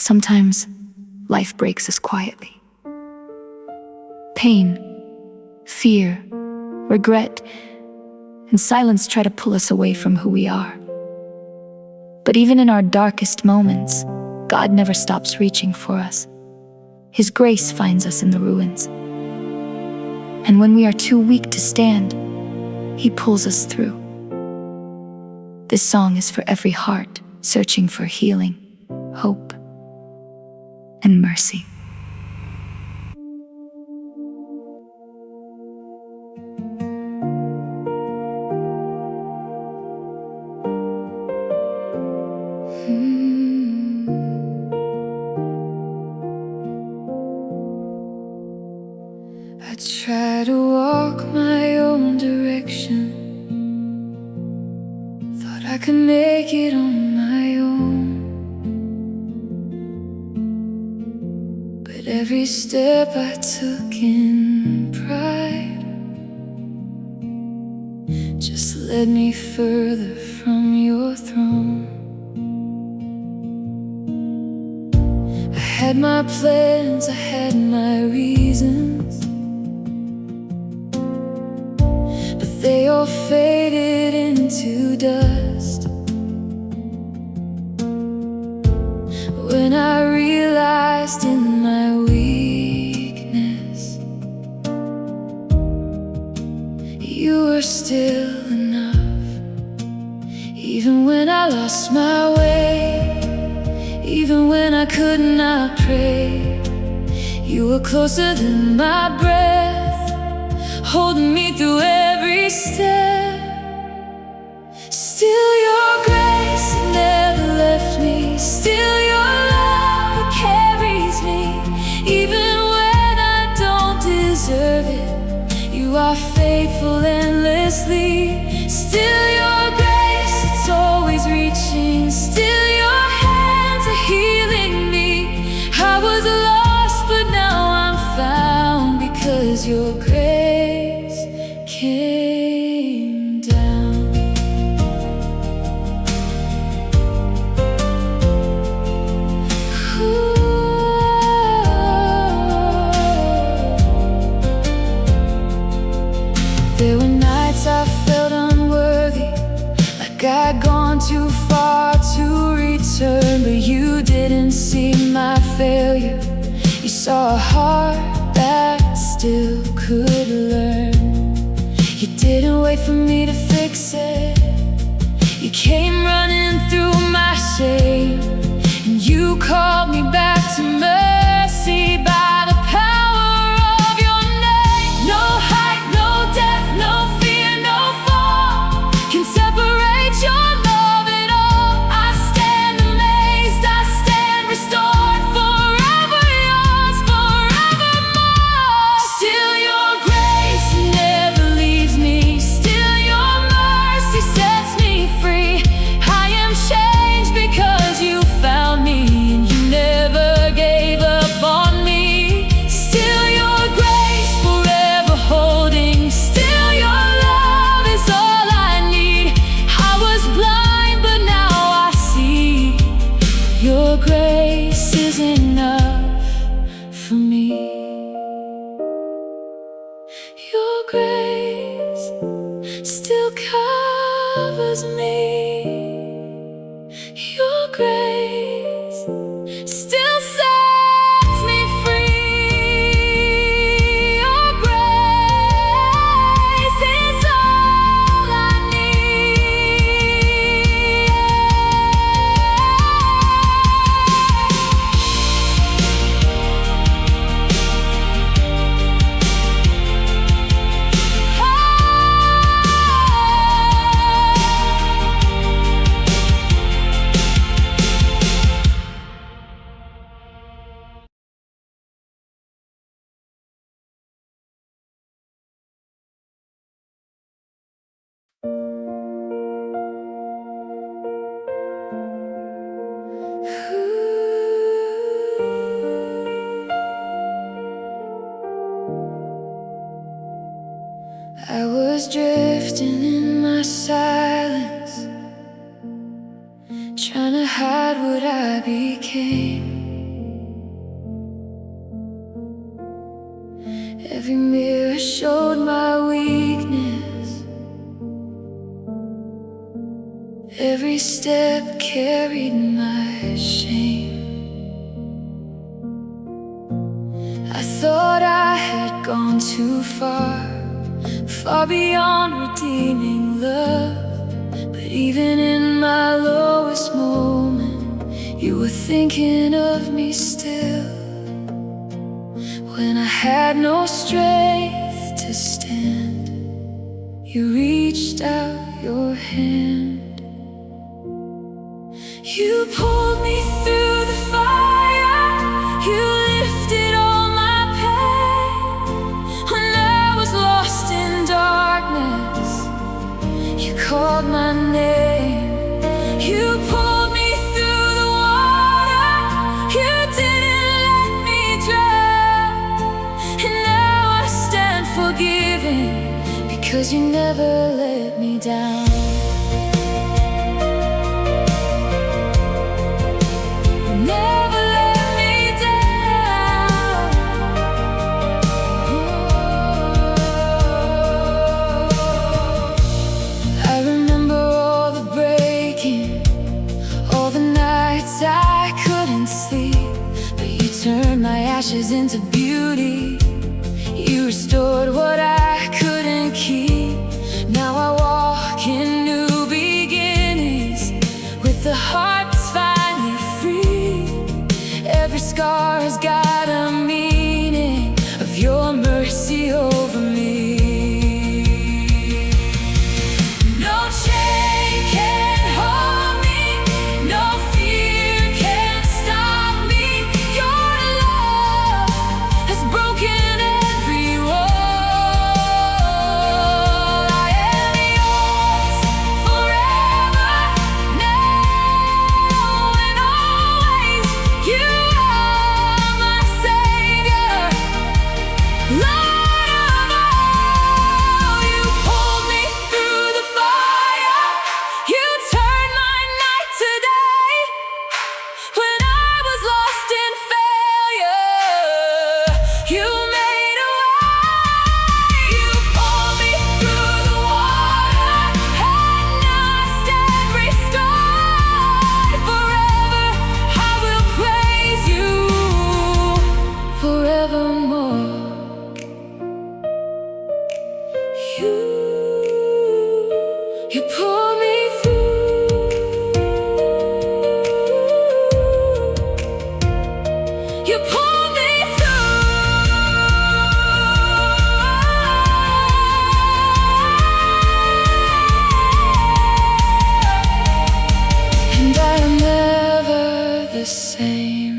Sometimes, life breaks us quietly. Pain, fear, regret, and silence try to pull us away from who we are. But even in our darkest moments, God never stops reaching for us. His grace finds us in the ruins. And when we are too weak to stand, He pulls us through. This song is for every heart searching for healing, hope, and mercy. I try to walk my own direction, thought I could make it on my own, but every step I took in pride just led me further from your throne. I had my plans, I had my reasons, they all faded into dust when I realized in my weakness you were still enough. Even when I lost my way, even when I could not pray, you were closer than my breath, holding me through every step. Still your grace never left me, still your love carries me. Even when I don't deserve it, you are faithful endlessly. Still your grace, it's always reaching, still your hands are healing me. I was lost but now I'm found because your grace came down. There were nights I felt unworthy, like I'd gone too far to return, but you didn't see my failure. You saw a heart that still could learn. You didn't wait for me to fix it, you came running through my shame, and you called me back to mercy by the power of your name. No height, no depth, no fear, no fall can separate your love at all. I stand amazed, I stand restored, forever yours, forevermore. Still your grace never leaves me, still your mercy sets me free. I am changed because you found me, and you never gave up on me. Still your grace forever holding, still your love is all I need. I was blind but now I see, your grace is enough for me. Your grace still covers me. Your grace still sets me free. Your grace is all I I was drifting in my silence, trying to hide what I became. every step carried my shame. I thought I had gone too far, far beyond redeeming love. But even in my lowest moment, you were thinking of me still. When I had no strength to stand, you reached out your hand. You pulled me through the fire, you lifted all my pain. When I was lost in darkness, you called my name. You pulled me through the water, you didn't let me drown. And now I stand forgiven, because you never let me down. You never let me down. I remember all the breaking, all the nights I couldn't sleep. But you turned my ashes into beauty. You restored what I couldn't keep. Now I walk in new beginnings, with the heart that's finally free. Every scar has got a meaning of your mercy over me. No chain can hold me, no fear can stop me. Your love has broken every wall. I am yours forever, now and always. You are my Savior, Lord of all. You pulled me through the fire, you turned my night to day. When I was lost in failure, you made a way. You pulled me through the water, and now I stand restored. Forever I will praise you, forevermore. You pulled me through. You pulled me through. And I am never the same.